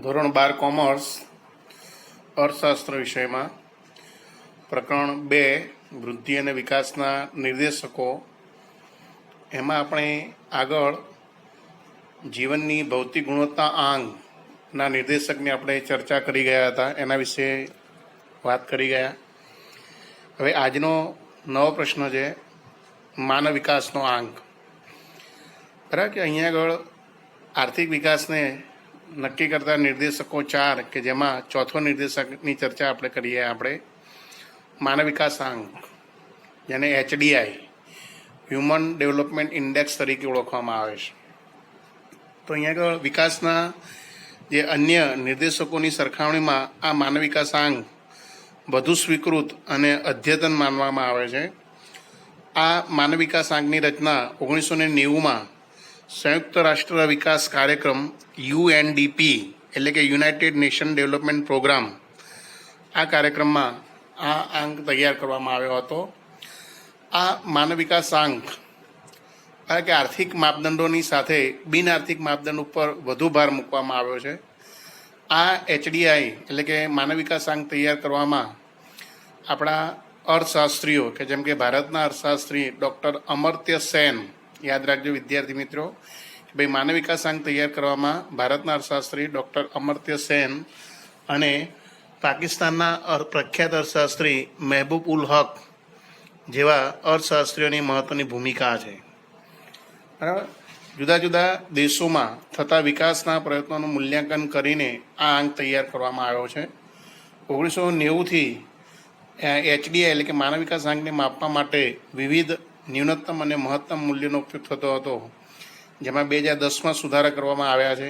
ધોરણ 12 કોમર્સ અર્થશાસ્ત્ર વિષયમાં પ્રકરણ 2 વૃદ્ધિ અને વિકાસના નિર્દેશકો, એમાં આપણે આગળ જીવનની ભૌતિક ગુણવત્તા આંકના નિર્દેશકની આપણે ચર્ચા કરી ગયા હતા, એના વિશે વાત કરી ગયા. હવે આજનો નવો પ્રશ્ન છે માનવ વિકાસનો આંક. બરાબર કે અહીંયા આગળ આર્થિક વિકાસને નક્કી કરતા નિર્દેશકો 4 કે જેમાં ચોથો નિર્દેશકની ચર્ચા આપણે કરીએ. આપણે માનવ વિકાસ આંક, જેને HDI હ્યુમન ડેવલપમેન્ટ ઇન્ડેક્સ તરીકે ઓળખવામાં આવે છે. તો અહીંયા આગળ વિકાસના જે અન્ય નિર્દેશકોની સરખામણીમાં આ માનવ વિકાસ આંક વધુ સ્વીકૃત અને અદ્યતન માનવામાં આવે છે. આ માનવ વિકાસ આંકની રચના 1990માં સંયુક્ત રાષ્ટ્ર વિકાસ કાર્યક્રમ UNDP એટલે કે યુનાઇટેડ નેશન ડેવલપમેન્ટ પ્રોગ્રામ, આ કાર્યક્રમમાં આ આંક તૈયાર કરવામાં આવ્યો હતો. આ માનવ વિકાસ આંક કારણ કે આર્થિક માપદંડોની સાથે બિન આર્થિક માપદંડ ઉપર વધુ ભાર મૂકવામાં આવ્યો છે. આ HDI એટલે કે માનવ વિકાસ આંક તૈયાર કરવામાં આપણા અર્થશાસ્ત્રીઓ કે જેમ કે ભારતના અર્થશાસ્ત્રી ડૉક્ટર અમર્ત્ય સેન, યાદ રાખજો વિદ્યાર્થી મિત્રો કે ભાઈ માનવ વિકાસ આંક તૈયાર કરવામાં ભારતના અર્થશાસ્ત્રી ડૉક્ટર અમર્ત્ય સેન અને પાકિસ્તાનના પ્રખ્યાત અર્થશાસ્ત્રી મહેબૂબ ઉલ હક જેવા અર્થશાસ્ત્રીઓની મહત્ત્વની ભૂમિકા છે. બરાબર, જુદા જુદા દેશોમાં થતા વિકાસના પ્રયત્નોનું મૂલ્યાંકન કરીને આ આંક તૈયાર કરવામાં આવ્યો છે. 1990થી HDI એટલે કે માનવ વિકાસ આંકને માપવા માટે વિવિધ ન્યૂનતમ અને મહત્તમ મૂલ્યનો ઉપયોગ થતો હતો, જેમાં 2010માં સુધારા કરવામાં આવ્યા છે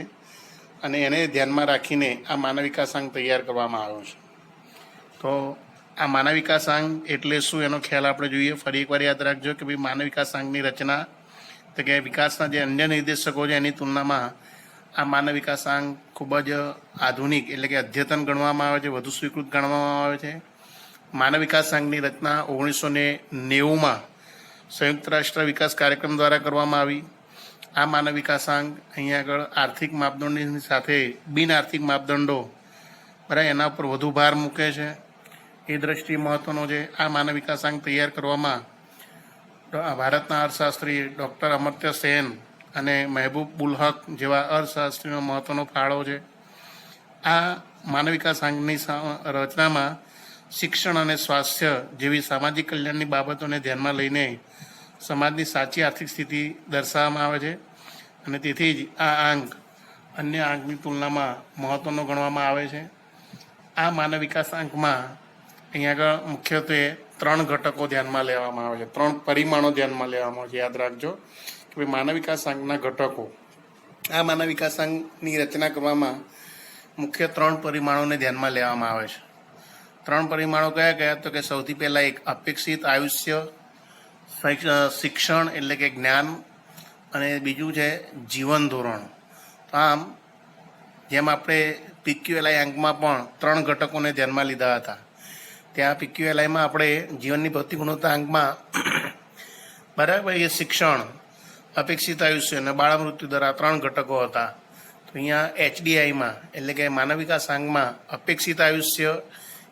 અને એને ધ્યાનમાં રાખીને આ માનવ વિકાસ આંક તૈયાર કરવામાં આવ્યો છે. તો આ માનવ વિકાસ આંક એટલે શું એનો ખ્યાલ આપણે જોઈએ. ફરી એકવાર યાદ રાખજો કે ભાઈ માનવ વિકાસ આંકની રચના તો કે વિકાસના જે અન્ય નિર્દેશકો છે એની તુલનામાં આ માનવ વિકાસ આંક ખૂબ જ આધુનિક એટલે કે અદ્યતન ગણવામાં આવે છે, વધુ સ્વીકૃત ગણવામાં આવે છે. માનવ વિકાસ આંકની રચના 1990માં સંયુક્ત રાષ્ટ્ર વિકાસ કાર્યક્રમ દ્વારા કરવામાં આવી. આ માનવ વિકાસ આંક અહીંયા આગળ આર્થિક માપદંડોની સાથે બિન આર્થિક માપદંડો બરાબર એના ઉપર વધુ ભાર મૂકે છે, એ દ્રષ્ટિએ મહત્ત્વનો છે. આ માનવ વિકાસ આંક તૈયાર કરવામાં ભારતના અર્થશાસ્ત્રી ડૉક્ટર અમર્ત્ય સેન અને મહેબૂબ ઉલ હક જેવા અર્થશાસ્ત્રીનો મહત્ત્વનો ફાળો છે. આ માનવ વિકાસ આંકની રચનામાં શિક્ષણ અને સ્વાસ્થ્ય જેવી સામાજિક કલ્યાણની બાબતોને ધ્યાનમાં લઈને સમાજની સાચી આર્થિક સ્થિતિ દર્શાવવામાં આવે છે અને તેથી જ આ આંક અન્ય આંકની તુલનામાં મહત્ત્વનો ગણવામાં આવે છે. આ માનવ વિકાસ આંકમાં અહીંયા આગળ મુખ્યત્વે 3 ઘટકો ધ્યાનમાં લેવામાં આવે છે, 3 પરિમાણો ધ્યાનમાં લેવામાં આવે છે. યાદ રાખજો કે ભાઈ માનવ વિકાસ આંકના ઘટકો. આ માનવ વિકાસ આંકની રચના કરવામાં મુખ્ય 3 પરિમાણોને ધ્યાનમાં લેવામાં આવે છે. 3 પરિમાણો કયા કયા? તો કે સૌથી પહેલાં એક અપેક્ષિત આયુષ્ય, શિક્ષણ એટલે કે જ્ઞાન, અને બીજું છે જીવન ધોરણ. તો આમ જેમ આપણે PQLI આંકમાં પણ 3 ઘટકોને ધ્યાનમાં લીધા હતા, ત્યાં PQLIમાં આપણે જીવનની ભૌતિક ગુણવત્તા આંકમાં બરાબર એ શિક્ષણ, અપેક્ષિત આયુષ્ય અને બાળ મૃત્યુ દર, આ 3 ઘટકો હતા. તો અહીંયા HDIમાં એટલે કે માનવ વિકાસ આંકમાં અપેક્ષિત આયુષ્ય,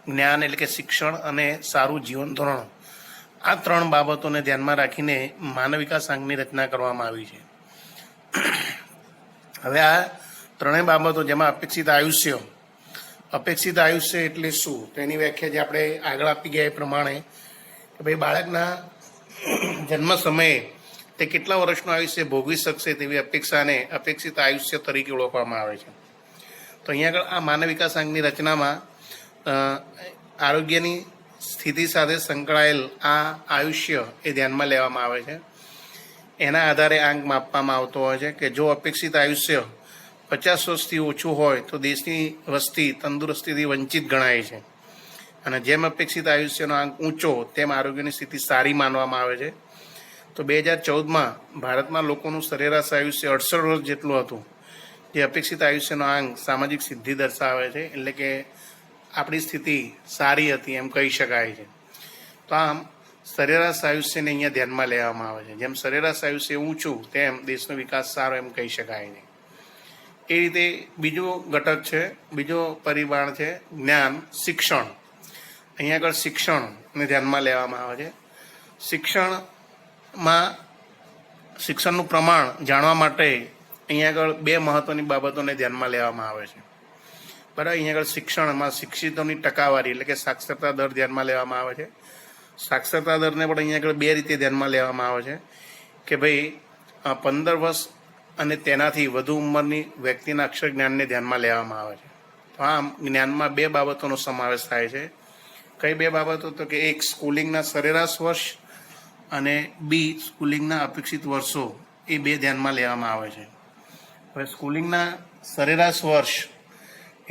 જ્ઞાન એટલે કે શિક્ષણ અને સારું જીવન ધોરણ, આ 3 બાબતોને ધ્યાનમાં રાખીને માનવ વિકાસ આંકની રચના કરવામાં આવી છે. હવે આ 3 બાબતો જેમાં અપેક્ષિત આયુષ્ય એટલે શું? તો એની વ્યાખ્યા જે આપણે આગળ આપી ગયા એ પ્રમાણે કે ભાઈ બાળકના જન્મ સમયે તે કેટલા વર્ષનું આયુષ્ય ભોગવી શકશે તેવી અપેક્ષાને અપેક્ષિત આયુષ્ય તરીકે ઓળખવામાં આવે છે. તો અહીંયા આગળ આ માનવ વિકાસ આંકની રચનામાં આરોગ્યની સ્થિતિ સાથે સંકળાયેલ આ આયુષ્ય એ ધ્યાનમાં લેવામાં આવે છે. એના આધારે આંક માપવામાં આવતો હોય છે કે જો અપેક્ષિત આયુષ્ય 50 વર્ષથી ઓછું હોય તો દેશની વસ્તી તંદુરસ્તીથી વંચિત ગણાય છે, અને જેમ અપેક્ષિત આયુષ્યનો આંક ઊંચો તેમ આરોગ્યની સ્થિતિ સારી માનવામાં આવે છે. તો 2014માં ભારતમાં લોકોનું સરેરાશ આયુષ્ય 68 વર્ષ જેટલું હતું, જે અપેક્ષિત આયુષ્યનો આંક સામાજિક સિદ્ધિ દર્શાવે છે, એટલે કે આપણી સ્થિતિ સારી હતી એમ કહી શકાય છે. તો આમ સરેરાશ આયુષ્યને અહીંયા ધ્યાનમાં લેવામાં આવે છે. જેમ સરેરાશ આયુષ્ય ઊંચું તેમ દેશનો વિકાસ સારો એમ કહી શકાય છે. એ રીતે બીજો ઘટક છે, બીજો પરિમાણ છે જ્ઞાન શિક્ષણ. અહીંયા આગળ શિક્ષણને ધ્યાનમાં લેવામાં આવે છે. શિક્ષણનું પ્રમાણ જાણવા માટે અહીંયા આગળ બે મહત્વની બાબતોને ધ્યાનમાં લેવામાં આવે છે. બરાબર, અહીંયા આગળ શિક્ષણમાં શિક્ષિતોની ટકાવારી એટલે કે સાક્ષરતા દર ધ્યાનમાં લેવામાં આવે છે. સાક્ષરતા દરને પણ અહીંયા આગળ બે રીતે ધ્યાનમાં લેવામાં આવે છે કે ભાઈ 15 વર્ષ અને તેનાથી વધુ ઉંમરની વ્યક્તિના અક્ષર જ્ઞાનને ધ્યાનમાં લેવામાં આવે છે. તો આમ જ્ઞાનમાં બે બાબતોનો સમાવેશ થાય છે. કઈ બે બાબતો? તો કે એક સ્કૂલિંગના સરેરાશ વર્ષ અને બી સ્કૂલિંગના અપેક્ષિત વર્ષો, એ બે ધ્યાનમાં લેવામાં આવે છે. હવે સ્કૂલિંગના સરેરાશ વર્ષ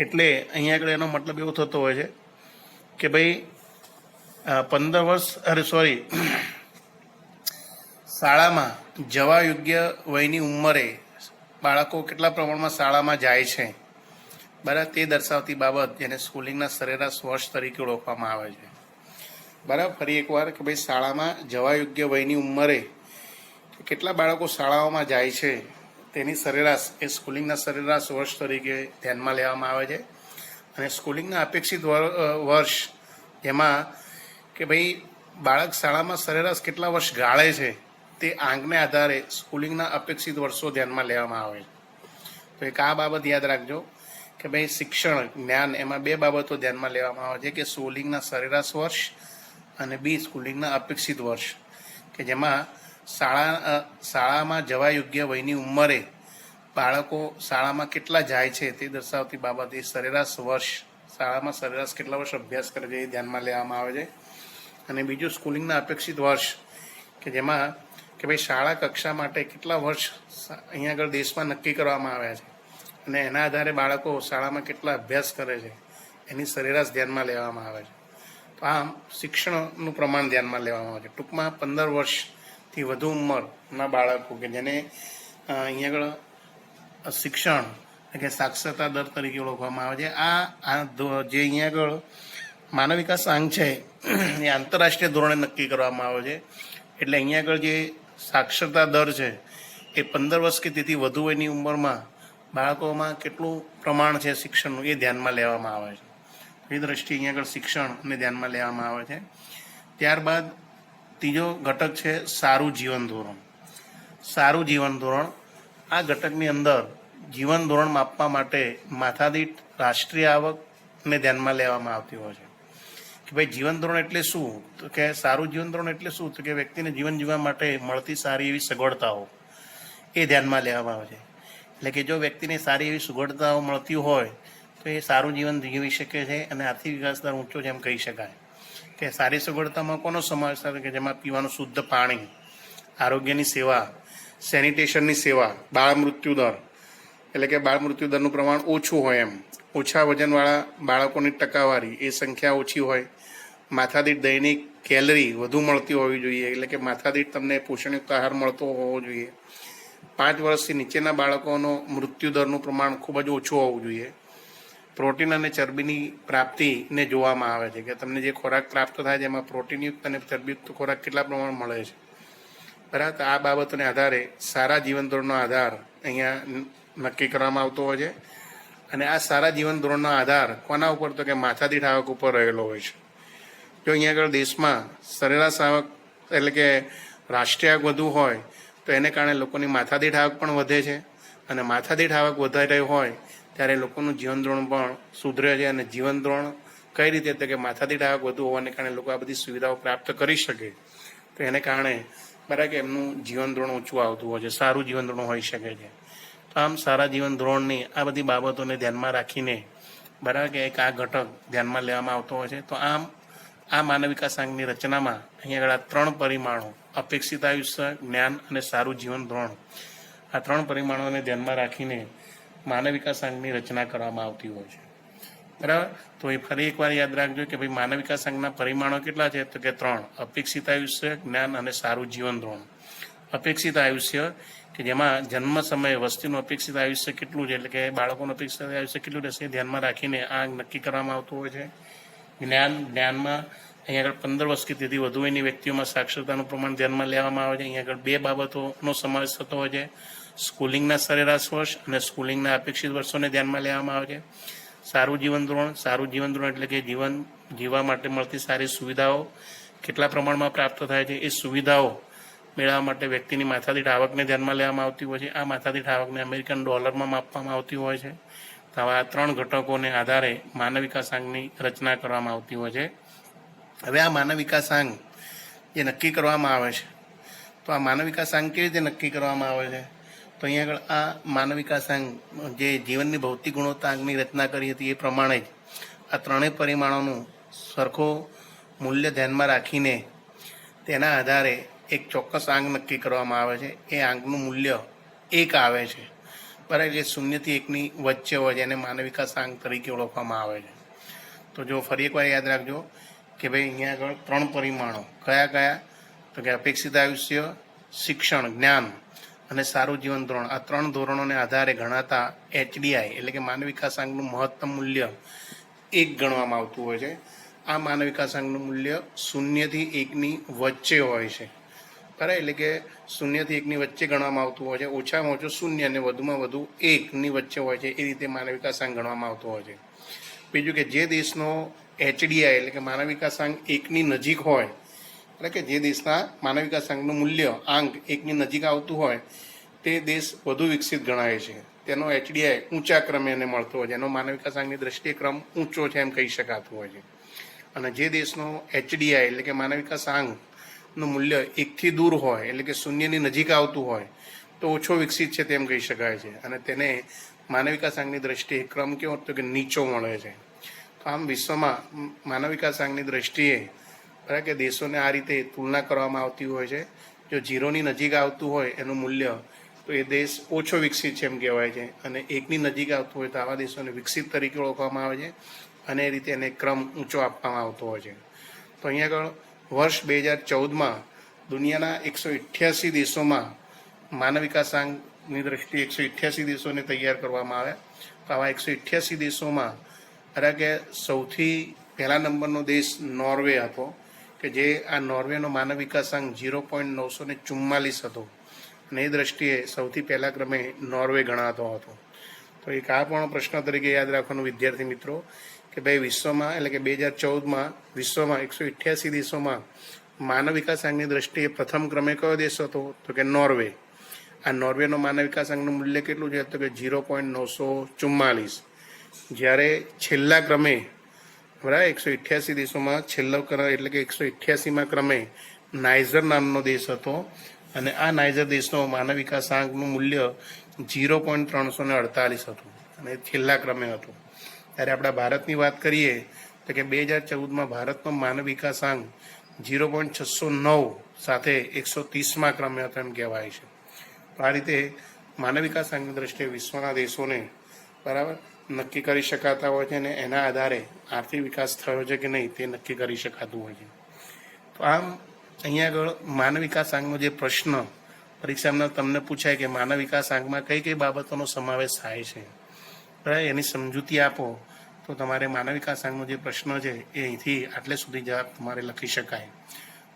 એટલે અહીંયા આગળ એનો મતલબ એવો થતો હોય છે કે ભાઈ 15 વર્ષ શાળામાં જવા યોગ્ય વયની ઉંમરે બાળકો કેટલા પ્રમાણમાં શાળામાં જાય છે, બરાબર, તે દર્શાવતી બાબત જેને સ્કૂલિંગના સરેરાશ વર્ષ તરીકે ઓળખવામાં આવે છે. બરાબર, ફરી એકવાર કે ભાઈ શાળામાં જવા યોગ્ય વયની ઉંમરે કેટલા બાળકો શાળાઓમાં જાય છે તેની સરેરાશ એ સ્કૂલિંગના સરેરાશ વર્ષ તરીકે ધ્યાનમાં લેવામાં આવે છે. અને સ્કૂલિંગના અપેક્ષિત વર્ષ એમાં કે ભાઈ બાળક શાળામાં સરેરાશ કેટલા વર્ષ ગાળે છે તે આંકને આધારે સ્કૂલિંગના અપેક્ષિત વર્ષો ધ્યાનમાં લેવામાં આવે છે. તો એક આ બાબત યાદ રાખજો કે ભાઈ શિક્ષણ જ્ઞાન એમાં બે બાબતો ધ્યાનમાં લેવામાં આવે છે કે સ્કૂલિંગના સરેરાશ વર્ષ અને બી સ્કૂલિંગના અપેક્ષિત વર્ષ, કે જેમાં શાળામાં જવા યોગ્ય વયની ઉંમરે બાળકો શાળામાં કેટલા જાય છે તે દર્શાવતી બાબત એ સરેરાશ વર્ષ, શાળામાં સરેરાશ કેટલા વર્ષ અભ્યાસ કરે છે એ ધ્યાનમાં લેવામાં આવે છે. અને બીજું સ્કૂલિંગના અપેક્ષિત વર્ષ કે જેમાં કે ભાઈ શાળા કક્ષા માટે કેટલા વર્ષ અહીંયા આગળ દેશમાં નક્કી કરવામાં આવ્યા છે અને એના આધારે બાળકો શાળામાં કેટલા અભ્યાસ કરે છે એની સરેરાશ ધ્યાનમાં લેવામાં આવે છે. તો આમ શિક્ષણનું પ્રમાણ ધ્યાનમાં લેવામાં આવે છે. ટૂંકમાં 15 વર્ષથી વધુ ઉંમરના બાળકો કે જેને અહીંયા આગળ શિક્ષણ એટલે કે સાક્ષરતા દર તરીકે ઓળખવામાં આવે છે. આ જે અહીંયા આગળ માનવ વિકાસ આંક છે એ આંતરરાષ્ટ્રીય ધોરણે નક્કી કરવામાં આવે છે. એટલે અહીંયા આગળ જે સાક્ષરતા દર છે એ 15 વર્ષ કે તેથી વધુ વયની ઉંમરમાં બાળકોમાં કેટલું પ્રમાણ છે શિક્ષણનું એ ધ્યાનમાં લેવામાં આવે છે. એ દ્રષ્ટિએ અહીંયા આગળ શિક્ષણને ધ્યાનમાં લેવામાં આવે છે. ત્યારબાદ ત્રીજો ઘટક છે સારું જીવન ધોરણ. સારું જીવન ધોરણ, આ ઘટકની અંદર જીવન ધોરણ માપવા માટે માથાદીઠ રાષ્ટ્રીય આવકને ધ્યાનમાં લેવામાં આવતી હોય છે. કે ભાઈ જીવન ધોરણ એટલે શું? તો કે સારું જીવન ધોરણ એટલે શું? તો કે વ્યક્તિને જીવન જીવવા માટે મળતી સારી એવી સગવડતાઓ એ ધ્યાનમાં લેવામાં આવે છે. એટલે કે જો વ્યક્તિને સારી એવી સગવડતાઓ મળતી હોય તો એ સારું જીવન જીવી શકે છે અને આર્થિક વિકાસ દર ઊંચો જેમ કહી શકાય. કે સારી સગવડતામાં કોનો સમાવેશ થાય? કે જેમાં પીવાનું શુદ્ધ પાણી, આરોગ્યની સેવા, સેનિટેશનની સેવા, બાળ મૃત્યુ દર એટલે કે બાળ મૃત્યુ દરનું પ્રમાણ ઓછું હોય, એમ ઓછા વજનવાળા બાળકોની ટકાવારી એ સંખ્યા ઓછી હોય, માથાદીઠ દૈનિક કેલરી વધુ મળતી હોવી જોઈએ એટલે કે માથાદીઠ તમને પોષણયુક્ત આહાર મળતો હોવો જોઈએ, 5 વર્ષથી નીચેના બાળકોનો મૃત્યુ દરનું પ્રમાણ ખૂબ જ ઓછું હોવું જોઈએ, પ્રોટીન અને ચરબીની પ્રાપ્તિને જોવામાં આવે છે કે તમને જે ખોરાક પ્રાપ્ત થાય છે એમાં પ્રોટીનયુક્ત અને ચરબીયુક્ત ખોરાક કેટલા પ્રમાણ મળે છે, બરાબર. આ બાબતોને આધારે સારા જીવન ધોરણનો આધાર અહીંયા નક્કી કરવામાં આવતો હોય છે. અને આ સારા જીવન ધોરણનો આધાર કોના ઉપર? તો કે માથાદીઠ આવક ઉપર રહેલો હોય છે. જો અહીંયા આગળ દેશમાં સરેરાશ આવક એટલે કે રાષ્ટ્રીય આવક વધુ હોય તો એને કારણે લોકોની માથાદીઠ આવક પણ વધે છે અને માથાદીઠ આવક વધારે હોય ત્યારે લોકોનું જીવન ધોરણ પણ સુધરે છે. અને જીવન ધોરણ કઈ રીતે? તો કે માથાદીઠ આવક વધુ હોવાને કારણે લોકો આ બધી સુવિધાઓ પ્રાપ્ત કરી શકે તો એને કારણે બરાબર કે એમનું જીવન ધોરણ ઊંચું આવતું હોય છે, સારું જીવન ધોરણ હોઈ શકે છે. તો આમ સારા જીવન ધોરણની આ બધી બાબતોને ધ્યાનમાં રાખીને બરાબર કે એક આ ઘટક ધ્યાનમાં લેવામાં આવતો હોય છે. તો આમ આ માનવ વિકાસ આંકની રચનામાં અહીંયા આગળ આ 3 પરિમાણો અપેક્ષિત આયુષ્ય, જ્ઞાન અને સારું જીવન ધોરણ, આ 3 પરિમાણોને ધ્યાનમાં રાખીને માનવ વિકાસ આંકની રચના કરવામાં આવતી હોય છે, બરાબર. તો એ ફરી એકવાર યાદ રાખજો કે ભાઈ માનવ વિકાસ આંકના પરિમાણો કેટલા છે? તો કે 3: અપેક્ષિત આયુષ્ય, જ્ઞાન અને સારું જીવન ધોરણ. અપેક્ષિત આયુષ્ય કે જેમાં જન્મ સમયે વસ્તીનું અપેક્ષિત આયુષ્ય કેટલું છે એટલે કે બાળકોનું અપેક્ષિત આયુષ્ય કેટલું રહેશે ધ્યાનમાં રાખીને આ નક્કી કરવામાં આવતું હોય છે. જ્ઞાનમાં અહીંયા આગળ 15 વર્ષ કે તેથી વધુ એની વ્યક્તિઓમાં સાક્ષરતાનું પ્રમાણ ધ્યાનમાં લેવામાં આવે છે. અહીંયા આગળ 2 બાબતોનો સમાવેશ થતો હોય છે, સ્કૂલિંગના સરેરાશ વર્ષ અને સ્કૂલિંગના અપેક્ષિત વર્ષોને ધ્યાનમાં લેવામાં આવે છે. સારું જીવન ધોરણ એટલે કે જીવન જીવવા માટે મળતી સારી સુવિધાઓ કેટલા પ્રમાણમાં પ્રાપ્ત થાય છે, એ સુવિધાઓ મેળવવા માટે વ્યક્તિની માથાદીઠ આવકને ધ્યાનમાં લેવામાં આવતી હોય છે. આ માથાદીઠ આવકને અમેરિકન ડોલરમાં માપવામાં આવતી હોય છે. તો આવા 3 ઘટકોને આધારે માનવ વિકાસાંકની રચના કરવામાં આવતી હોય છે. હવે આ માનવ વિકાસાંક જે નક્કી કરવામાં આવે છે, તો આ માનવ વિકાસાંક કેવી રીતે નક્કી કરવામાં આવે છે? તો અહીંયા આગળ આ માનવ વિકાસાંક જે જીવનની ભૌતિક ગુણવત્તાંકની રચના કરી હતી એ પ્રમાણે જ આ 3 પરિમાણોનું સરખું મૂલ્ય ધ્યાનમાં રાખીને તેના આધારે એક ચોક્કસ આંક નક્કી કરવામાં આવે છે. એ આંકનું મૂલ્ય 1 આવે છે, બરાબર, એ 0 થી 1ની વચ્ચે હોય છે, એને માનવ વિકાસાંક તરીકે ઓળખવામાં આવે છે. તો જો ફરી એકવાર યાદ રાખજો કે ભાઈ અહીંયા આગળ 3 પરિમાણો કયા તો કે અપેક્ષિત આયુષ્ય, શિક્ષણ, જ્ઞાન અને સારું જીવન ધોરણ, આ 3 ધોરણોને આધારે ગણાતા HDI એટલે કે માનવ વિકાસાંકનું મહત્તમ મૂલ્ય 1 ગણવામાં આવતું હોય છે. આ માનવ વિકાસાંકનું મૂલ્ય 0 થી 1ની વચ્ચે હોય છે, બરાબર, એટલે કે 0 થી 1ની વચ્ચે ગણવામાં આવતું હોય છે. ઓછામાં ઓછું 0 અને વધુમાં વધુ 1ની વચ્ચે હોય છે, એ રીતે માનવ વિકાસાંક ગણવામાં આવતો હોય છે. બીજું કે જે દેશનો HDI એટલે કે માનવ વિકાસાંક 1ની નજીક હોય, એટલે કે જે દેશના માનવ વિકાસાંકનું મૂલ્ય આંક 1ની નજીક આવતું હોય તે દેશ વધુ વિકસિત ગણાય છે. તેનો HDI ઊંચા ક્રમે એને મળતો હોય છે, એનો માનવ વિકાસાંકની દ્રષ્ટિએ ક્રમ ઊંચો છે એમ કહી શકાતું હોય છે. અને જે દેશનો HDI એટલે કે માનવ વિકાસાંકનું મૂલ્ય 1થી દૂર હોય, એટલે કે 0ની નજીક આવતું હોય, તો ઓછો વિકસિત છે તેમ કહી શકાય છે. અને તેને માનવ વિકાસાંકની દ્રષ્ટિએ ક્રમ કેવો તો કે નીચો મળે છે. તો આમ વિશ્વમાં માનવ વિકાસાંકની દ્રષ્ટિએ બરાબર કે દેશોને આ રીતે તુલના કરવામાં આવતી હોય છે. જો 0ની નજીક આવતું હોય એનું મૂલ્ય તો એ દેશ ઓછો વિકસિત છે એમ કહેવાય છે, અને 1ની નજીક આવતું હોય તો આવા દેશોને વિકસિત તરીકે ઓળખવામાં આવે છે, અને એ રીતે એને ક્રમ ઊંચો આપવામાં આવતો હોય છે. તો અહીંયા આગળ વર્ષ 2014માં દુનિયાના 188 દેશોમાં માનવ વિકાસાંકની દ્રષ્ટિએ 188 દેશોને તૈયાર કરવામાં આવ્યા. તો આવા 188 દેશોમાં બરાબર કે સૌથી પહેલા નંબરનો દેશ નોર્વે હતો, કે જે આ નોર્વેનો માનવ વિકાસાંક 0.944 હતો, અને એ દ્રષ્ટિએ સૌથી પહેલા ક્રમે નોર્વે ગણાતો હતો. તો એક આ પણ પ્રશ્ન તરીકે યાદ રાખવાનું વિદ્યાર્થી મિત્રો કે ભાઈ વિશ્વમાં એટલે કે 2014માં વિશ્વમાં 188 દેશોમાં માનવ વિકાસાંકની દ્રષ્ટિએ પ્રથમ ક્રમે કયો દેશ હતો તો કે નોર્વે. આ નોર્વેનો માનવ વિકાસાંકનું મૂલ્ય કેટલું છે તો કે 0.944, જ્યારે છેલ્લા ક્રમે બરાબર 188 દેશોમાં છેલ્લો ક્રમ એટલે કે 188માં ક્રમે નાઇજર નામનો દેશ હતો, અને આ નાઇજર દેશનો માનવ વિકાસાંકનું મૂલ્ય 0.348 હતું, અને છેલ્લા ક્રમે હતું. ત્યારે આપણા ભારતની વાત કરીએ તો કે 2014માં ભારતનો માનવ વિકાસાંક 0.609 સાથે 130માં ક્રમે હતો એમ કહેવાય છે. તો આ રીતે માનવ વિકાસાંકની દ્રષ્ટિએ વિશ્વના દેશોને બરાબર નક્કી કરી શકાતા હોય છે, અને એના આધારે આર્થિક વિકાસ થયો છે કે નહીં તે નક્કી કરી શકાતું હોય છે. તો આમ અહીંયા આગળ માનવ વિકાસાંકનો જે પ્રશ્ન પરીક્ષામાં તમને પૂછાય કે માનવ વિકાસાંકમાં કઈ કઈ બાબતોનો સમાવેશ થાય છે, બરાબર, એની સમજૂતી આપો તો તમારે માનવ વિકાસાંકનો જે પ્રશ્ન છે એ અહીંથી આટલે સુધી જવાબ તમારે લખી શકાય.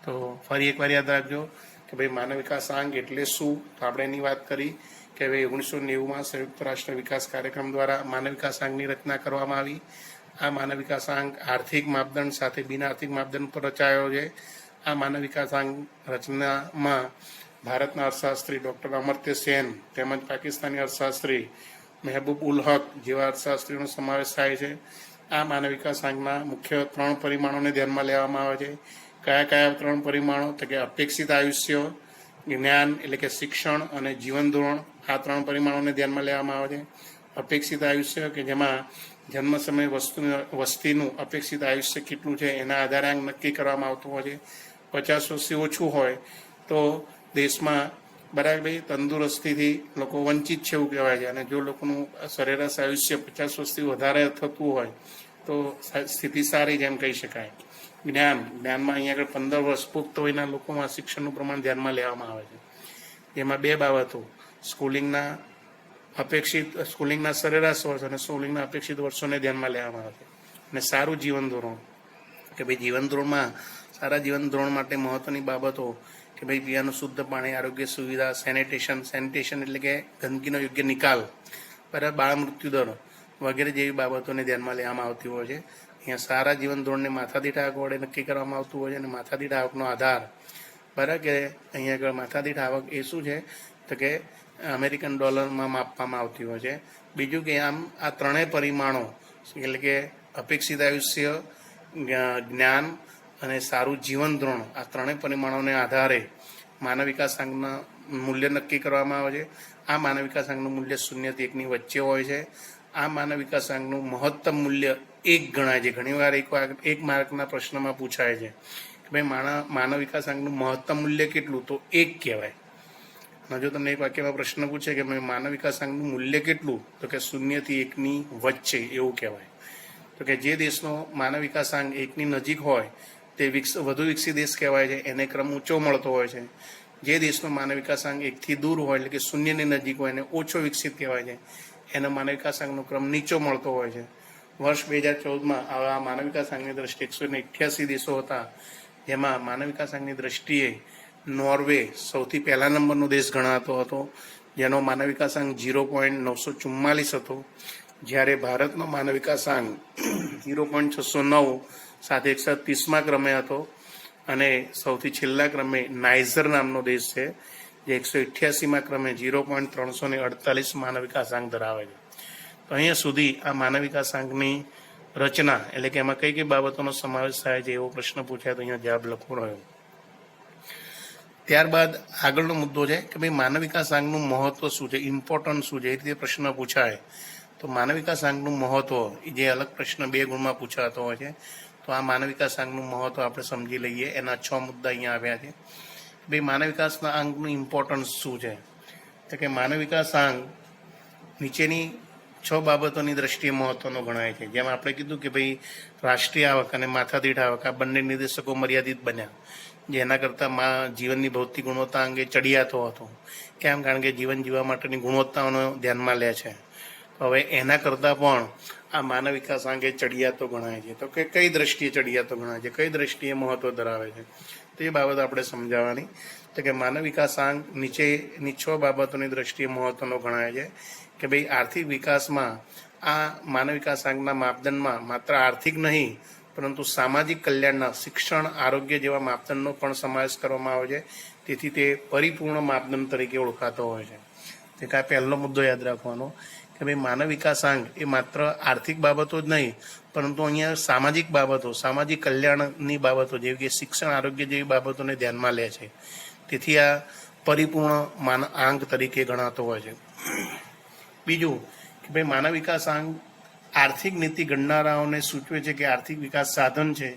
તો ફરી એકવાર યાદ રાખજો કે ભાઈ માનવ વિકાસાંક એટલે શું. તો આપણે એની વાત કરી કે ભાઈ 1990માં સંયુક્ત રાષ્ટ્ર વિકાસ કાર્યક્રમ દ્વારા માનવ વિકાસાંકની રચના કરવામાં આવી. આ માનવ વિકાસાંક આર્થિક માપદંડ સાથે બિન આર્થિક માપદંડ પર રચાયો છે. આ માનવ વિકાસાંક રચનામાં ભારતના અર્થશાસ્ત્રી ડૉક્ટર અમર્ત્ય સેન તેમજ પાકિસ્તાની અર્થશાસ્ત્રી મહેબૂબ ઉલ હક જેવા અર્થશાસ્ત્રીઓનો સમાવેશ થાય છે. આ માનવ વિકાસાંકના મુખ્ય 3 પરિમાણોને ધ્યાનમાં લેવામાં આવે છે. કયા 3 પરિમાણો તો કે અપેક્ષિત આયુષ્ય, જ્ઞાન એટલે કે શિક્ષણ, અને જીવન ધોરણ, આ 3 પરિમાણોને ધ્યાનમાં લેવામાં આવે છે. અપેક્ષિત આયુષ્ય કે જેમાં જન્મ સમયે વસ્તીનું અપેક્ષિત આયુષ્ય કેટલું છે એના આધારે આંક નક્કી કરવામાં આવતું હોય છે. 50 વર્ષથી ઓછું હોય તો દેશમાં બરાબર તંદુરસ્તીથી લોકો વંચિત છે એવું કહેવાય છે, અને જો લોકોનું સરેરાશ આયુષ્ય 50 વર્ષથી વધારે થતું હોય તો સ્થિતિ સારી જેમ કહી શકાય. જ્ઞાનમાં અહીંયા આગળ 15 વર્ષ પુખ્ત વયના લોકોમાં શિક્ષણનું પ્રમાણ ધ્યાનમાં લેવામાં આવે છે. એમાં 2 બાબતો, સ્કૂલિંગના સરેરાશ વર્ષ અને સ્કૂલિંગના અપેક્ષિત વર્ષોને ધ્યાનમાં લેવામાં આવે છે. અને સારું જીવન ધોરણ કે ભાઈ જીવન ધોરણમાં સારા જીવન ધોરણ માટે મહત્વની બાબતો કે ભાઈ પીવાનું શુદ્ધ પાણી, આરોગ્ય સુવિધા, સેનિટેશન એટલે કે ગંદકીનો યોગ્ય નિકાલ, બરાબર, બાળ મૃત્યુદર વગેરે જેવી બાબતોને ધ્યાનમાં લેવામાં આવતી હોય છે. અહીંયા સારા જીવન ધોરણને માથાદીઠ આવક વડે નક્કી કરવામાં આવતું હોય છે. અને માથાદીઠ આવકનો આધાર, બરાબર, કે અહીંયા આગળ માથાદીઠ આવક એ શું છે તો કે અમેરિકન ડોલરમાં માપવામાં આવતી હોય છે. બીજું કે આમ આ ત્રણેય પરિમાણો એટલે કે અપેક્ષિત આયુષ્ય, જ્ઞાન અને સારું જીવન ધોરણ, આ ત્રણેય પરિમાણોને આધારે માનવ વિકાસાંકના મૂલ્ય નક્કી કરવામાં આવે છે. આ માનવ વિકાસાંકનું મૂલ્ય 0 થી 1ની વચ્ચે હોય છે. આ માનવ વિકાસાંકનું મહત્તમ મૂલ્ય 1 ગણાય છે. ઘણીવાર એક માર્કના પ્રશ્નમાં પૂછાય છે કે ભાઈ માનવ વિકાસાંકનું મહત્તમ મૂલ્ય કેટલું, તો 1 કહેવાય. અને જો તમને એક વાક્યમાં પ્રશ્ન પૂછે કે માનવ વિકાસાંકનું મૂલ્ય કેટલું, તો કે 0 થી 1ની વચ્ચે, એવું કહેવાય. તો કે જે દેશનો માનવ વિકાસાંક 1ની નજીક હોય તે વધુ વિકસિત દેશ કહેવાય છે, એને ક્રમ ઊંચો મળતો હોય છે. જે દેશનો માનવ વિકાસાંક 1થી દૂર હોય એટલે કે 0ની નજીક હોય એને ઓછો વિકસિત કહેવાય છે, એનો માનવ વિકાસાંકનો ક્રમ નીચો મળતો હોય છે. વર્ષ 2014માં આવા માનવ વિકાસાંકની દ્રષ્ટિએ 188 દેશો હતા, જેમાં માનવ વિકાસાંકની દ્રષ્ટિએ નોર્વે સૌથી પહેલા નંબરનો દેશ ગણાતો હતો, જેનો માનવ વિકાસાંક 0.944 હતો. જ્યારે ભારતનો માનવ વિકાસાંક 0.609 સાથે 130મા ક્રમે હતો. અને સૌથી છેલ્લા ક્રમે નાઇજર નામનો દેશ છે, જે 188મા ક્રમે 0.348 માનવ વિકાસાંક ધરાવે છે. તો અહીંયા સુધી આ માનવ વિકાસાંકની રચના એટલે કે એમાં કઈ કઈ બાબતોનો સમાવેશ થાય છે એવો પ્રશ્ન પૂછાય તો અહીંયા જવાબ લખવો રહ્યો. ત્યારબાદ આગળનો મુદ્દો છે કે ભાઈ માનવ વિકાસાંકનું મહત્વ શું છે, ઇમ્પોર્ટન્સ શું છે, એ રીતે પ્રશ્ન પૂછાય તો માનવ વિકાસાંકનું મહત્વ જે અલગ પ્રશ્ન 2 ગુણમાં પૂછાતો હોય છે, તો આ માનવ વિકાસાંકનું મહત્વ આપણે સમજી લઈએ. એના 6 મુદ્દા અહીંયા આવ્યા છે. ભાઈ માનવ વિકાસના આંકનું ઇમ્પોર્ટન્સ શું છે, તો કે માનવ વિકાસાંક નીચેની 6 બાબતોની દ્રષ્ટિએ મહત્વનો ગણાય છે. જેમ આપણે કીધું કે ભાઈ રાષ્ટ્રીય આવક અને માથાદીઠ આવક આ બંને નિર્દેશકો મર્યાદિત બન્યા, જેના કરતાં જીવનની ભૌતિક ગુણવત્તા અંગે ચડિયાતો હતો. કેમ? કારણ કે જીવન જીવવા માટેની ગુણવત્તાઓનો ધ્યાનમાં લે છે. હવે એના કરતાં પણ આ માનવ વિકાસાંક એ ચડિયાતો ગણાય છે. તો કે કઈ દ્રષ્ટિએ ચડિયાતો ગણાય છે, કઈ દ્રષ્ટિએ મહત્વ ધરાવે છે, તો એ બાબત આપણે સમજાવવાની. તો કે માનવ વિકાસાંક નીચેની 6 બાબતોની દ્રષ્ટિએ મહત્વનો ગણાય છે. કે ભાઈ આર્થિક વિકાસમાં આ માનવ વિકાસાંકના માપદંડમાં માત્ર આર્થિક નહીં પરંતુ સામાજિક કલ્યાણના શિક્ષણ, આરોગ્ય જેવા માપદંડનો પણ સમાવેશ કરવામાં આવે છે. તેથી તે પરિપૂર્ણ માપદંડ તરીકે ઓળખાતો હોય છે. તે કાંઈ પહેલો મુદ્દો યાદ રાખવાનો કે ભાઈ માનવ વિકાસાંક એ માત્ર આર્થિક બાબતો જ નહીં પરંતુ અહીંયા સામાજિક બાબતો, સામાજિક કલ્યાણની બાબતો જેવી કે શિક્ષણ, આરોગ્ય જેવી બાબતોને ધ્યાનમાં લે છે. તેથી આ પરિપૂર્ણ આંક તરીકે ગણાતો હોય છે. બીજું કે ભાઈ માનવ વિકાસાંક આર્થિક નીતિ ઘડનારાઓને સૂચવે છે કે આર્થિક વિકાસ સાધન છે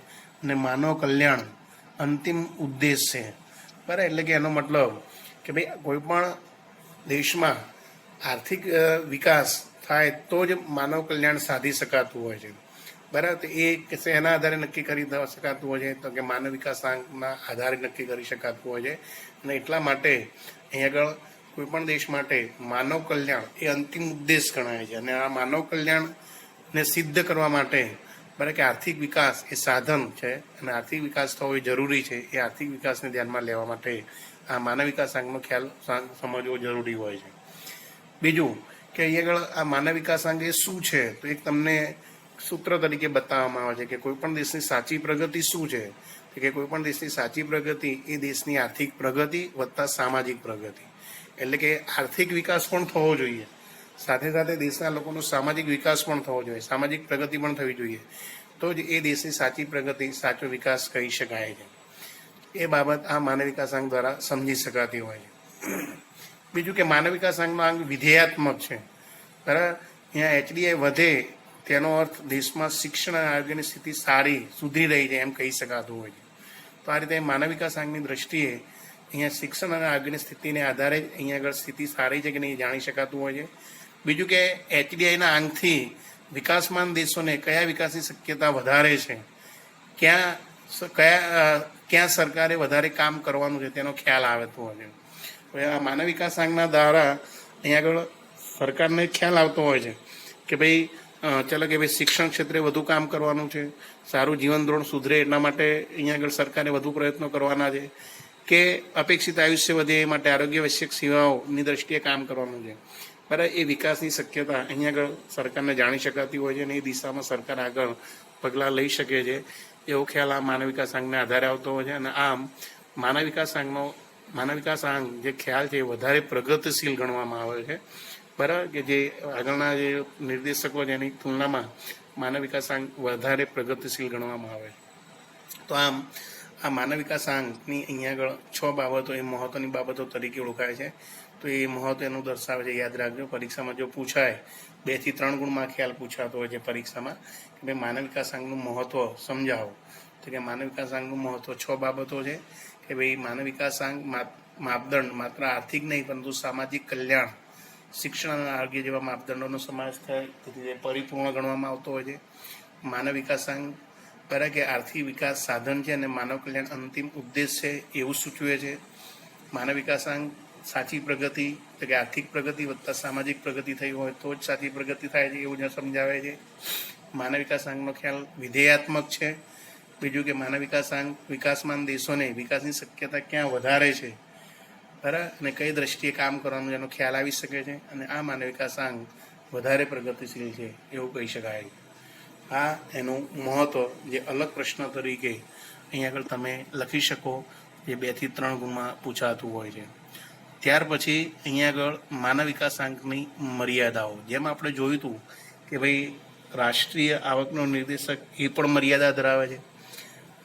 અને માનવ કલ્યાણ અંતિમ ઉદ્દેશ છે. બરાબર, એટલે કે એનો મતલબ કે ભાઈ કોઈ પણ દેશમાં આર્થિક વિકાસ થાય તો જ માનવ કલ્યાણ સાધી શકાતું હોય છે. બરાબર, એ એના આધારે નક્કી કરી શકાતું હોય છે, તો કે માનવ વિકાસાંકના આધારે નક્કી કરી શકાતું હોય છે. અને એટલા માટે અહીં આગળ કોઈ પણ દેશ માટે માનવ કલ્યાણ એ અંતિમ ઉદ્દેશ ગણાય છે. અને આ માનવ કલ્યાણને સિદ્ધ કરવા માટે બરાબર કે આર્થિક વિકાસ એ સાધન છે અને આર્થિક વિકાસ થવો એ જરૂરી છે. એ આર્થિક વિકાસને ધ્યાનમાં લેવા માટે આ માનવ વિકાસાંકનો ખ્યાલ સમજવો જરૂરી હોય છે. બીજું કે અહીં આગળ આ માનવ વિકાસાંક એ શું છે, તો એક તમને સૂત્ર તરીકે બતાવવામાં આવે છે કે કોઈ પણ દેશની સાચી પ્રગતિ શું છે, કે કોઈ પણ દેશની સાચી પ્રગતિ એ દેશની આર્થિક પ્રગતિ વત્તા સામાજિક પ્રગતિ. એટલે કે આર્થિક વિકાસ પણ થવો જોઈએ, સાથે સાથે દેશના લોકોનો સામાજિક વિકાસ પણ થવો જોઈએ, સામાજિક પ્રગતિ પણ થવી જોઈએ, તો જ એ દેશની સાચી પ્રગતિ, સાચો વિકાસ કહી શકાય છે. એ બાબત આ માનવ વિકાસાંક દ્વારા સમજી શકાતી હોય છે. બીજું કે માનવ વિકાસાંકનો અંગ વિધેયાત્મક છે. બરાબર, અહીંયા HDI વધે તેનો અર્થ દેશમાં શિક્ષણ અને આરોગ્યની સ્થિતિ સારી, સુધરી રહી છે એમ કહી શકાતું હોય છે. તો આ રીતે માનવ વિકાસાંકની દ્રષ્ટિએ અહીંયા શિક્ષણ અને આરોગ્યની સ્થિતિને આધારે જ અહીંયા આગળ સ્થિતિ સારી છે કે નહીં જાણી શકાતું હોય છે. બીજું કે HDIના આંકથી વિકાસમાન દેશોને કયા વિકાસની શક્યતા વધારે છે, ક્યાં સરકારે વધારે કામ કરવાનું છે તેનો ખ્યાલ આવતો હોય છે. હવે આ માનવ વિકાસાંકના દ્વારા અહીંયા આગળ સરકારને ખ્યાલ આવતો હોય છે કે ભાઈ ચાલો કે ભાઈ શિક્ષણ ક્ષેત્રે વધુ કામ કરવાનું છે, સારું જીવન ધોરણ સુધરે એટલા માટે અહીંયા આગળ સરકારે વધુ પ્રયત્નો કરવાના છે. કે અપેક્ષિત આયુષ્ય વધે એ માટે આરોગ્ય આવશ્યક સેવાઓની દ્રષ્ટિએ કામ કરવાનું છે. બરાબર, એ વિકાસની શક્યતા અહીંયા આગળ સરકારને જાણી શકાતી હોય છે અને એ દિશામાં સરકાર આગળ પગલાં લઈ શકે છે એવો ખ્યાલ આ માનવ વિકાસ આંકને આધારે આવતો હોય છે. અને આમ માનવ વિકાસ આંક જે ખ્યાલ છે એ વધારે પ્રગતિશીલ ગણવામાં આવે છે. બરાબર, કે જે આગળના જે નિર્દેશકો છે એની તુલનામાં માનવ વિકાસ આંક વધારે પ્રગતિશીલ ગણવામાં આવે છે. તો આમ આ માનવ વિકાસ આંકની અહીંયા આગળ 6 બાબતો એ મહત્વની બાબતો તરીકે ઓળખાય છે. તો એ મહત્વ એનું દર્શાવે છે. યાદ રાખજો, પરીક્ષામાં જો પૂછાય 2 થી 3 ગુણમાં ખ્યાલ પૂછાતો હોય છે પરીક્ષામાં કે ભાઈ માનવ વિકાસ આંકનું મહત્વ સમજાવો. તો કે માનવ વિકાસ આંકનું મહત્વ 6 બાબતો છે કે ભાઈ માનવ વિકાસ આંક માપદંડ માત્ર આર્થિક નહીં પરંતુ સામાજિક કલ્યાણ, શિક્ષણ અને આરોગ્ય જેવા માપદંડોનો સમાવેશ થાય તેથી તે પરિપૂર્ણ ગણવામાં આવતો હોય છે. માનવ વિકાસ આંક બરાબર કે આર્થિક વિકાસ સાધન છે અને માનવ કલ્યાણ અંતિમ ઉદ્દેશ છે એવું સૂચવે છે. માનવ વિકાસ આંક સાચી પ્રગતિ એટલે કે આર્થિક પ્રગતિ વત્તા સામાજિક પ્રગતિ થઈ હોય તો જ સાચી પ્રગતિ થાય છે એવું જ સમજાવે છે. માનવ વિકાસ આંકનો ખ્યાલ વિધેયાત્મક છે. બીજું કે માનવ વિકાસ આંક વિકાસમાન દેશોને વિકાસની શક્યતા ક્યાં વધારે છે બરાબર અને કઈ દ્રષ્ટિએ કામ કરવાનું એનો ખ્યાલ આવી શકે છે અને આ માનવ વિકાસ આંક વધારે પ્રગતિશીલ છે એવું કહી શકાય. આ એનું મહત્વ જે અલગ પ્રશ્ન તરીકે અહીંયા આગળ તમે લખી શકો જે 2 થી 3 ગુણમાં પૂછાતું હોય છે. ત્યાર પછી અહીંયા આગળ માનવ વિકાસ આંકની મર્યાદાઓ, જેમ આપણે જોયું હતું કે ભાઈ રાષ્ટ્રીય આવકનો નિર્દેશક એ પણ મર્યાદા ધરાવે છે,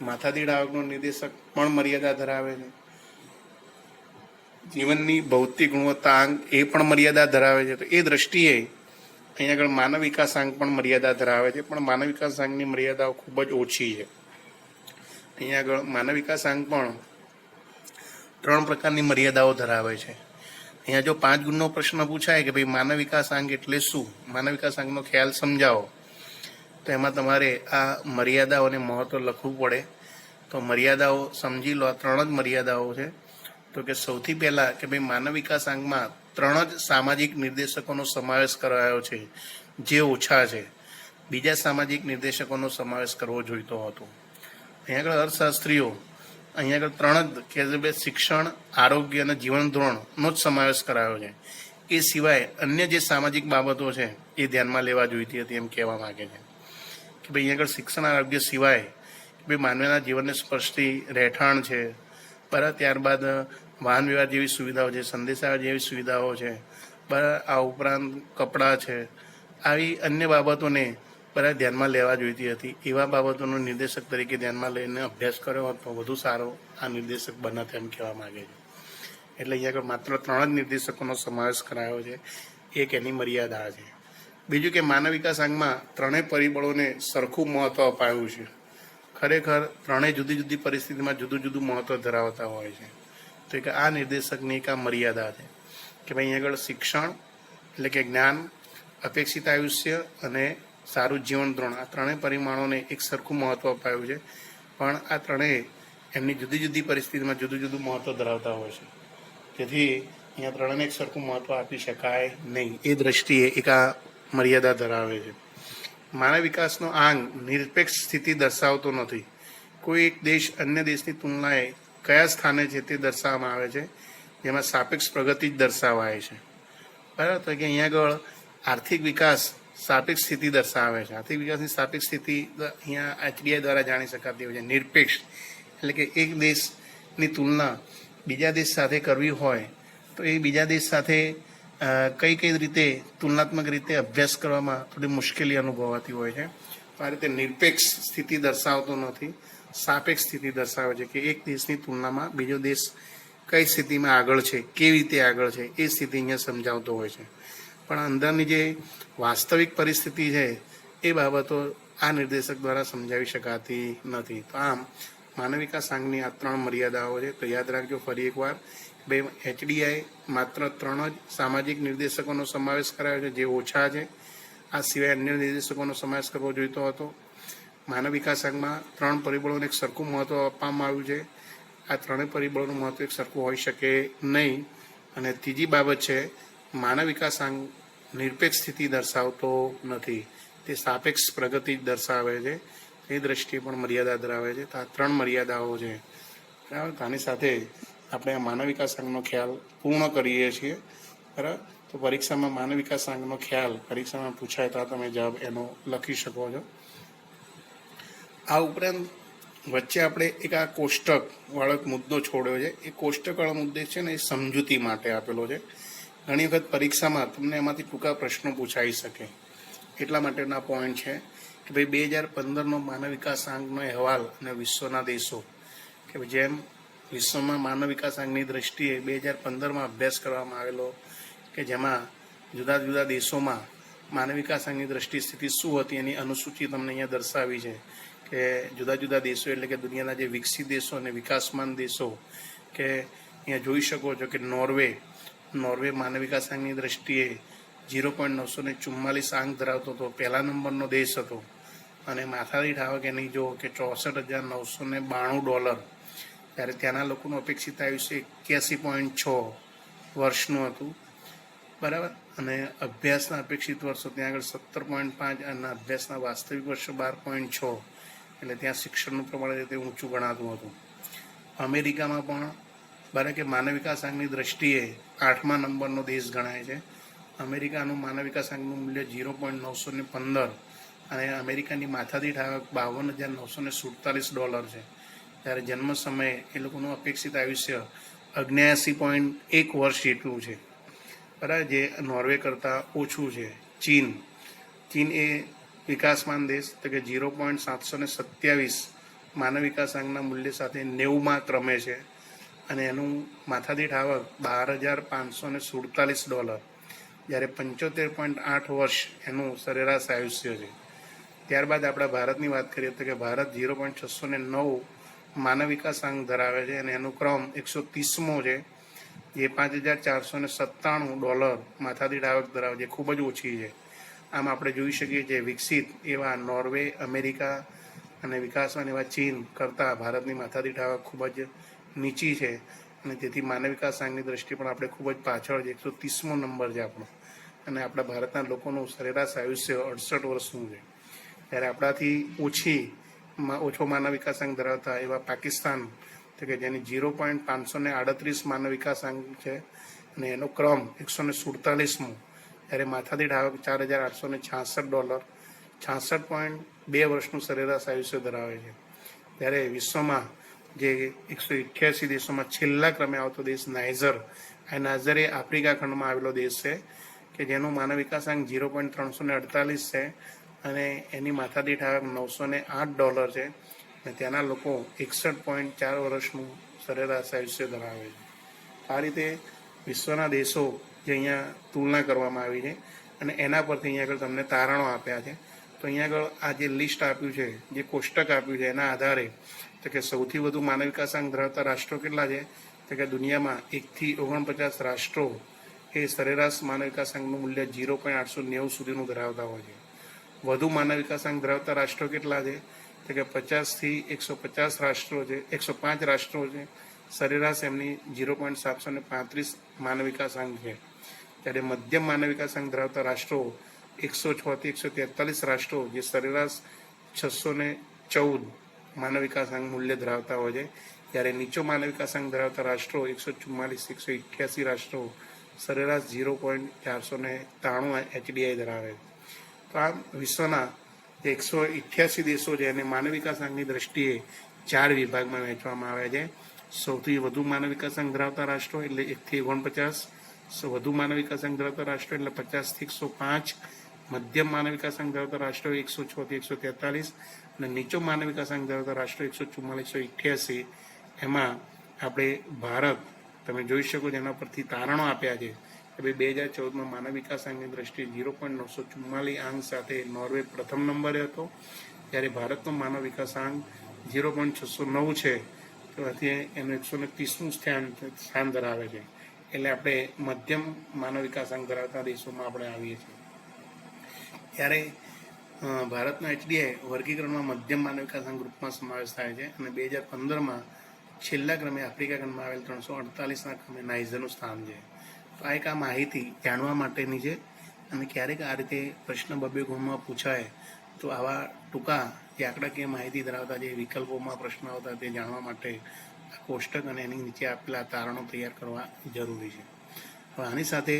માથાદીઠ આવકનો નિર્દેશક પણ મર્યાદા ધરાવે છે, જીવનની ભૌતિક ગુણવત્તા આંક એ પણ મર્યાદા ધરાવે છે. તો એ દ્રષ્ટિએ અહીંયા આગળ માનવ વિકાસ આંક પણ મર્યાદા ધરાવે છે, પણ માનવ વિકાસ આંકની મર્યાદાઓ ખૂબ જ ઓછી છે. અહીંયા આગળ માનવ વિકાસ આંક પણ 3 પ્રકારની મર્યાદાઓ ધરાવે છે. અહીંયા જો 5 ગુણનો પ્રશ્ન પૂછાય કે ભાઈ માનવ વિકાસ આંક એટલે શું, માનવ વિકાસ આંકનો ખ્યાલ સમજાવો, તો એમાં તમારે આ મર્યાદાઓને મહત્વ લખવું પડે. તો મર્યાદાઓ સમજી લો, 3 જ મર્યાદાઓ છે. તો કે સૌથી પહેલાં કે ભાઈ માનવ વિકાસ આંકમાં 3 જ સામાજિક નિર્દેશકોનો સમાવેશ કરાયો છે જે ઓછા છે. બીજા સામાજિક નિર્દેશકોનો સમાવેશ કરવો જોઈતો હતો. અહીંયા આગળ અર્થશાસ્ત્રીઓ અહીંયા આગળ 3 જ કે ભાઈ શિક્ષણ, આરોગ્ય અને જીવન ધોરણનો જ સમાવેશ કરાયો છે. એ સિવાય અન્ય જે સામાજિક બાબતો છે એ ધ્યાનમાં લેવા જોઈતી હતી એમ કહેવા માગે છે કે ભાઈ અહીંયા આગળ શિક્ષણ, આરોગ્ય સિવાય ભાઈ માનવીના જીવનને સ્પર્શતી રહેઠાણ છે બરાબર, ત્યારબાદ વાહન વ્યવહાર જેવી સુવિધાઓ છે, સંદેશાવ્યવહાર જેવી સુવિધાઓ છે બરાબર, આ ઉપરાંત કપડાં છે, આવી અન્ય બાબતોને બરાબર ધ્યાનમાં લેવા જોઈતી હતી. એવા બાબતોનો નિર્દેશક તરીકે ધ્યાનમાં લઈને અભ્યાસ કર્યો હતો વધુ સારો આ નિર્દેશક બને તેમ કહેવા માગે છે. એટલે અહીંયા આગળ માત્ર 3 જ નિર્દેશકોનો સમાવેશ કરાયો છે. એક એની મર્યાદા છે. બીજું કે માનવ વિકાસ આંકમાં 3 પરિબળોને સરખું મહત્વ અપાયું છે. ખરેખર 3 જુદી જુદી પરિસ્થિતિમાં જુદું જુદું મહત્વ ધરાવતા હોય છે. તો કે આ નિર્દેશકની એક આ મર્યાદા છે કે ભાઈ અહીંયા આગળ શિક્ષણ એટલે કે જ્ઞાન, અપેક્ષિત આયુષ્ય અને સારું જીવન ધોરણ, આ 3 પરિમાણોને એક સરખું મહત્વ અપાયું છે. પણ આ 3 એમની જુદી જુદી પરિસ્થિતિમાં જુદું જુદું મહત્વ ધરાવતા હોય છે. તેથી અહીંયા 3ને એક સરખું મહત્વ આપી શકાય નહીં. એ દ્રષ્ટિએ એક આ મર્યાદા ધરાવે છે. માનવ વિકાસનો આંક નિરપેક્ષ સ્થિતિ દર્શાવતો નથી. કોઈ એક દેશ અન્ય દેશની તુલનાએ કયા સ્થાને છે તે દર્શાવવામાં આવે છે, જેમાં સાપેક્ષ પ્રગતિ જ દર્શાવાય છે બરાબર. તો કે અહીંયા આગળ આર્થિક વિકાસ સાપેક્ષ સ્થિતિ દર્શાવે છે. આર્થિક વિકાસની સાપેક્ષ સ્થિતિ અહીંયા HDI દ્વારા જાણી શકાતી હોય છે. નિરપેક્ષ એટલે કે એક દેશની તુલના બીજા દેશ સાથે કરવી હોય તો એ બીજા દેશ સાથે કઈ કઈ રીતે તુલનાત્મક રીતે અભ્યાસ કરવામાં થોડી મુશ્કેલી અનુભવાતી હોય છે. આ રીતે નિરપેક્ષ સ્થિતિ દર્શાવતો નથી, સાપેક્ષ સ્થિતિ દર્શાવે છે કે એક દેશની તુલનામાં બીજો દેશ કઈ સ્થિતિમાં આગળ છે, કેવી રીતે આગળ છે એ સ્થિતિ અહીંયા સમજાવતો હોય છે. પણ અંદરની જે વાસ્તવિક પરિસ્થિતિ છે એ બાબતો આ નિર્દેશક દ્વારા સમજાવી શકાતી નથી. તો આમ માનવ વિકાસ આંકની આ 3 મર્યાદાઓ છે. તો યાદ રાખજો ફરી એકવાર, ભાઈ HDI માત્ર 3 જ સામાજિક નિર્દેશકોનો સમાવેશ કરાયો છે જે ઓછા છે. આ સિવાય અન્ય નિર્દેશકોનો સમાવેશ કરવો જોઈતો હતો. માનવ વિકાસ આંકમાં 3 પરિબળોને એક સરખું મહત્વ આપવામાં આવ્યું છે. આ 3 પરિબળોનું મહત્વ એક સરખું હોઈ શકે નહીં. અને ત્રીજી બાબત છે, માનવ વિકાસ આંક નિરપેક્ષ સ્થિતિ દર્શાવતો નથી, તે સાપેક્ષ પ્રગતિ જ દર્શાવે છે. એ દ્રષ્ટિએ પણ મર્યાદા ધરાવે છે. તો આ 3 મર્યાદાઓ છે બરાબર. આની સાથે આપણે આ માનવ વિકાસ આંકનો ખ્યાલ પૂર્ણ કરીએ છીએ. બરાબર. તો પરીક્ષામાં માનવ વિકાસ આંકનો ખ્યાલ પરીક્ષામાં પૂછાય તો તમે જવાબ એનો લખી શકો છો. આ ઉપરાંત વચ્ચે આપણે એક આ કોષ્ટક વાળો મુદ્દો છોડ્યો છે. એ કોષ્ટક વાળો મુદ્દે છે ને એ સમજૂતી માટે આપેલો છે. ઘણી વખત પરીક્ષામાં તમને એમાંથી ટૂંકા પ્રશ્નો પૂછાઈ શકે એટલા માટેના પોઈન્ટ છે કે ભાઈ 2015નો માનવ વિકાસ આંકનો અહેવાલ અને વિશ્વના દેશો કે જેમ વિશ્વમાં માનવ વિકાસ આંકની દ્રષ્ટિએ 2015માં અભ્યાસ કરવામાં આવેલો કે જેમાં જુદા જુદા દેશોમાં માનવ વિકાસ આંકની દ્રષ્ટિ સ્થિતિ શું હતી એની અનુસૂચિ તમને અહીંયા દર્શાવી છે કે જુદા જુદા દેશો એટલે કે દુનિયાના જે વિકસિત દેશો અને વિકાસમાન દેશો કે અહીંયા જોઈ શકો છો કે નોર્વે માનવ વિકાસ આંકની દ્રષ્ટિએ 0.944 આંક ધરાવતો હતો, પહેલા નંબરનો દેશ હતો અને માથાદીઠ આવક એની જો કે $64,992, ત્યારે ત્યાંના લોકોનું અપેક્ષિત આયુષ્ય 81.6 વર્ષનું હતું. બરાબર. અને અભ્યાસના અપેક્ષિત વર્ષો ત્યાં આગળ 17.5 અને અભ્યાસના વાસ્તવિક વર્ષો 12.6, એટલે ત્યાં શિક્ષણનું પ્રમાણ રીતે ઊંચું ગણાતું હતું. અમેરિકામાં પણ બરાબર કે માનવ વિકાસ આંકની દ્રષ્ટિએ 8મા નંબરનો દેશ ગણાય છે. અમેરિકાનું માનવ વિકાસ આંકનું મૂલ્ય 0.915 અને અમેરિકાની માથાદીઠ આવક $52,947 છે. ત્યારે જન્મ સમયે એ લોકોનું અપેક્ષિત આયુષ્ય 79.1 વર્ષ જેટલું છે. બરાબર. જે નોર્વે કરતાં ઓછું છે. ચીન એ વિકાસમાન દેશ તો કે 0.727 માનવ વિકાસ આંકના મૂલ્ય સાથે 90મા ક્રમે છે અને એનું માથાદીઠ આવક $12,547, જ્યારે 75.8 વર્ષ એનું સરેરાશ આયુષ્ય છે. ત્યારબાદ આપણા ભારતની વાત કરીએ તો કે ભારત 0.609 માનવ વિકાસ આંક ધરાવે છે અને એનું ક્રમ 130મો છે, જે $5,497 માથાદીઠ આવક ધરાવે છે, ખૂબ જ ઓછી છે. આમ આપણે જોઈ શકીએ છીએ વિકસિત એવા નોર્વે, અમેરિકા અને વિકાસવાન એવા ચીન કરતાં ભારતની માથાદીઠ આવક ખૂબ જ નીચી છે અને તેથી માનવ વિકાસ આંકની દ્રષ્ટિએ પણ આપણે ખૂબ જ પાછળ છે. 130મો નંબર છે આપણો અને આપણા ભારતના લોકોનું સરેરાશ આયુષ્ય 68 વર્ષનું છે. ત્યારે આપણાથી ઓછો માનવ વિકાસ આંક ધરાવતા એવા પાકિસ્તાન તો કે જેની 0.538 માનવ વિકાસ આંક છે અને એનો ક્રમ 147મો, ત્યારે માથાદીઠ આવક $4,866, 66.2 વર્ષનું સરેરાશ આયુષ્ય ધરાવે છે. ત્યારે વિશ્વમાં જે 188 દેશોમાં છેલ્લા ક્રમે આવતો દેશ નાઇજર એ આફ્રિકા ખંડમાં આવેલો દેશ છે કે જેનું માનવ વિકાસ આંક 0.348 છે અને એની માથાદીઠ આવક $908 છે અને ત્યાંના લોકો 61.4 વર્ષનું સરેરાશ આયુષ્ય ધરાવે છે. આ રીતે વિશ્વના દેશો જે અહીંયા તુલના કરવામાં આવી છે અને એના પરથી અહીંયા આગળ તમને તારણો આપ્યા છે. તો અહીંયા આગળ આ જે લિસ્ટ આપ્યું છે, જે કોષ્ટક આપ્યું છે, એના આધારે તો કે સૌથી વધુ માનવ વિકાસ આંક ધરાવતા રાષ્ટ્રો કેટલા છે તો કે દુનિયામાં 1 થી 49 રાષ્ટ્રો એ સરેરાશ માનવ વિકાસ આંકનું મૂલ્ય 0.890 સુધીનું ધરાવતા હોય છે. વધુ માનવ વિકાસ આંક ધરાવતા રાષ્ટ્રો કેટલા છે તો કે 50 થી 150 રાષ્ટ્રો છે, 105 રાષ્ટ્રો છે. સરેરાશ એમની 0.735 માનવ વિકાસ આંક છે. ત્યારે મધ્યમ માનવ વિકાસ આંક ધરાવતા રાષ્ટ્રો 106 થી 143 રાષ્ટ્રો, જે સરેરાશ 614 માનવ વિકાસ આંક મૂલ્ય ધરાવતા હોય છે. જ્યારે નીચો માનવ વિકાસ આંક ધરાવતા રાષ્ટ્રો 144 188 રાષ્ટ્રો, સરેરાશ 0.493 HDI ધરાવે છે. તો આ વિશ્વના 188 દેશો છે અને માનવ વિકાસ આંકની દ્રષ્ટિએ 4 વિભાગમાં વહેંચવામાં આવ્યા છે. સૌથી વધુ માનવ વિકાસ આંક ધરાવતા રાષ્ટ્રો એટલે 1 થી 49, વધુ માનવ વિકાસ આંક ધરાવતા રાષ્ટ્રો એટલે 50 થી 105, મધ્યમ માનવ વિકાસ આંક ધરાવતા રાષ્ટ્રો 106 થી 143 અને નીચો માનવ વિકાસ આંક ધરાવતા રાષ્ટ્રો 144 188. એમાં આપણે ભારત તમે જોઈ શકો છો, એના પરથી તારણો આપ્યા છે કે ભાઈ 2014માં માનવ વિકાસ આંકની દ્રષ્ટિએ 0.944 આંક સાથે નોર્વે પ્રથમ નંબરે હતો, જ્યારે ભારતનો માનવ વિકાસ આંક 0.609 છે, તો આથી એનું 130મું સ્થાન ધરાવે છે. એટલે આપણે મધ્યમ માનવ વિકાસ આંક ધરાવતા દેશોમાં આપણે આવીએ છીએ. ત્યારે ભારતના HDI વર્ગીકરણમાં મધ્યમ માનવ વિકાસ આંક ગ્રુપમાં સમાવેશ થાય છે અને 2015માં છેલ્લા ક્રમે આફ્રિકા ખંડમાં આવેલ 348ના ક્રમે નાઇજરનું સ્થાન છે. તો આ એક આ માહિતી જાણવા માટેની છે અને ક્યારેક આ રીતે પ્રશ્ન 2 ગુણમાં પૂછાય તો આવા ટૂંકા જે આંકડાકીય માહિતી ધરાવતા જે વિકલ્પોમાં પ્રશ્ન આવતા તે જાણવા માટે કોષ્ટક અને એની નીચે આપેલા તારણો તૈયાર કરવા જરૂરી છે. હવે આની સાથે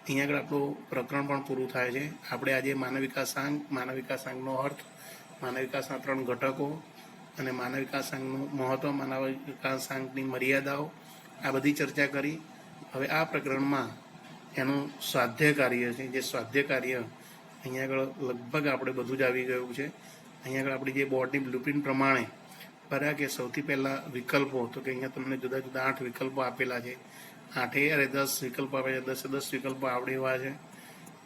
અહીંયા આગળ આપણું પ્રકરણ પણ પૂરું થાય છે. આપણે આજે માનવ વિકાસાંકનો અર્થ, માનવ વિકાસના 3 ઘટકો અને માનવ વિકાસાંકનું મહત્વ, માનવ વિકાસાંકની મર્યાદાઓ, આ બધી ચર્ચા કરી. હવે આ પ્રકરણમાં એનું સ્વાધ્યાય કાર્ય છે. જે સ્વાધ્યાય કાર્ય અહીંયા આગળ લગભગ આપણે બધું જ આવી ગયું છે. અહીંયા આગળ આપણી જે બોર્ડની બ્લુપ્રિન્ટ પ્રમાણે બરાબર કે સૌથી પહેલાં વિકલ્પો, તો કે અહીંયા તમને જુદા જુદા 8 વિકલ્પો આપેલા છે. 10 વિકલ્પો આપેલા છે, 10 વિકલ્પો આવડે એવા છે.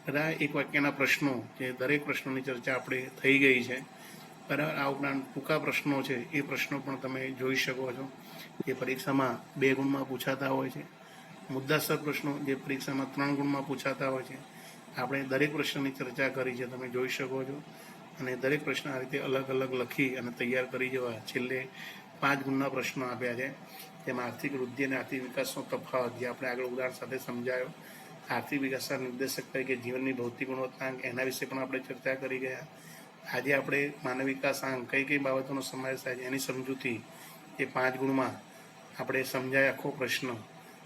બરાબર, એક વાક્યના પ્રશ્નો, જે દરેક પ્રશ્નોની ચર્ચા આપણે થઈ ગઈ છે. બરાબર, આ ઉપરાંત ટૂંકા પ્રશ્નો છે, એ પ્રશ્નો પણ તમે જોઈ શકો છો, જે પરીક્ષામાં 2 ગુણમાં પૂછાતા હોય છે. મુદ્દાસર પ્રશ્નો જે પરીક્ષામાં 3 ગુણમાં પૂછાતા હોય છે. આપણે દરેક પ્રશ્નની ચર્ચા કરી છે, તમે જોઈ શકો છો. અને દરેક પ્રશ્ન આ રીતે અલગ અલગ લખી અને તૈયાર કરી જવા છેલ્લે 5 ગુણના પ્રશ્નો આપ્યા છે. જેમાં આર્થિક વૃદ્ધિ અને આર્થિક વિકાસનો તફાવત, જે આપણે આગળ ઉદાહરણ સાથે સમજાયો. આર્થિક વિકાસના નિર્દેશક તરીકે જીવનની ભૌતિક ગુણવત્તાંક, એના વિશે પણ આપણે ચર્ચા કરી ગયા. આજે આપણે માનવ વિકાસાંક કઈ કઈ બાબતોનો સમાવેશ થાય છે એની સમજૂતી એ 5 ગુણમાં આપણે સમજાય આખો પ્રશ્ન.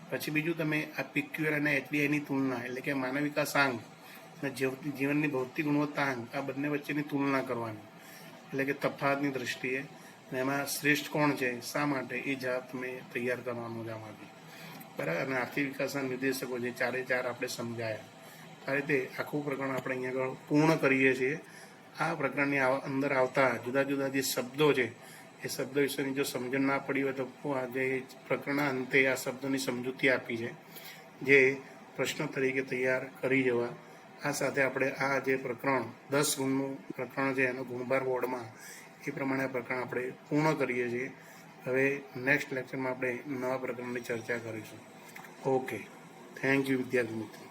પછી બીજું, તમે આ PQR અને HDIની તુલના, એટલે કે માનવ વિકાસાંક અને જીવનની ભૌતિક ગુણવત્તાંક, આ બંને વચ્ચેની તુલના કરવાની, એટલે કે તફાવતની દ્રષ્ટિએ. અને એમાં શ્રેષ્ઠ કોણ છે, શા માટે, એ જવાબ તમે તૈયાર કરવાનો છે આમાંથી. બરાબર, અને આર્થિક વિકાસના નિર્દેશકો જે 4 આપણે સમજાયા. આ રીતે આખું પ્રકરણ આપણે અહીંયા આગળ પૂર્ણ કરીએ છીએ. આ પ્રકરણની અંદર આવતા જુદા જુદા જે શબ્દો છે, એ શબ્દો વિશેની જો સમજણ ના પડી હોય તો જે પ્રકરણના અંતે આ શબ્દોની સમજૂતી આપી છે, જે પ્રશ્ન તરીકે તૈયાર કરી જવા. આ સાથે આપણે આ જે પ્રકરણ 10 ગુણનું પ્રકરણ છે, એનો ગુણભાર બોર્ડમાં, એ પ્રમાણે આ પ્રકરણ આપણે પૂર્ણ કરીએ છીએ. હવે નેક્સ્ટ લેક્ચરમાં આપણે નવા પ્રકરણની ચર્ચા કરીશું. ઓકે, થેન્ક યુ વિદ્યાર્થી મિત્રો.